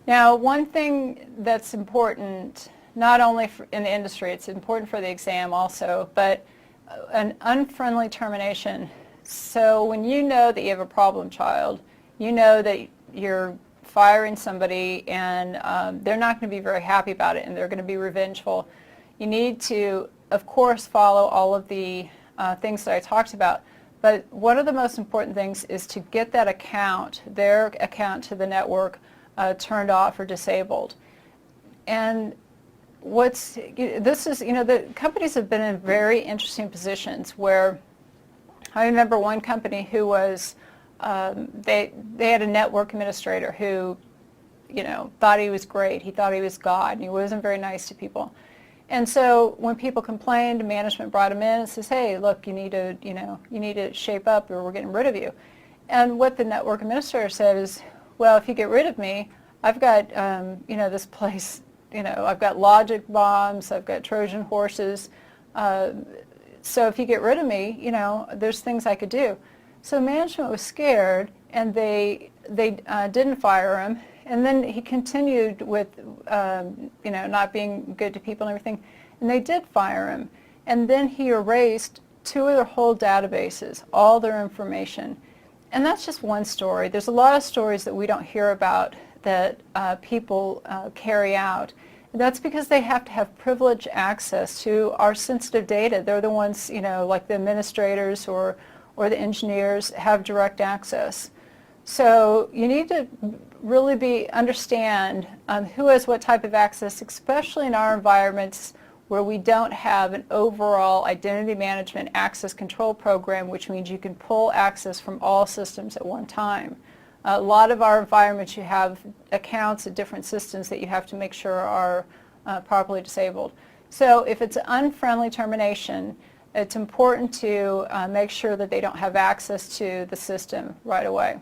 Now, one thing that's important, not only in the industry, it's important for the exam also, but an unfriendly termination. So when you know that you have a problem child, you know that you're firing somebody and they're not going to be very happy about it and they're going to be revengeful, you need to, of course, follow all of the things that I talked about. But one of the most important things is to get that account, their account to the network, turned off or disabled. And the companies have been in very interesting positions where I remember one company who was, they had a network administrator who, thought he was great. He thought he was God, and he wasn't very nice to people. And so when people complained, management brought him in and says, hey, look, you need to shape up or we're getting rid of you. And what the network administrator said is, well, if you get rid of me, I've got, this place, I've got logic bombs, I've got Trojan horses. So if you get rid of me, there's things I could do. So management was scared, and they didn't fire him. And then he continued with, not being good to people and everything. And they did fire him. And then he erased 2 of their whole databases, all their information. And that's just one story. There's a lot of stories that we don't hear about that people carry out. And that's because they have to have privileged access to our sensitive data. They're the ones, like the administrators or the engineers have direct access. So you need to really understand who has what type of access, especially in our environments where we don't have an overall identity management access control program, which means you can pull access from all systems at one time. A lot of our environments, you have accounts of different systems that you have to make sure are properly disabled. So if it's an unfriendly termination, it's important to make sure that they don't have access to the system right away.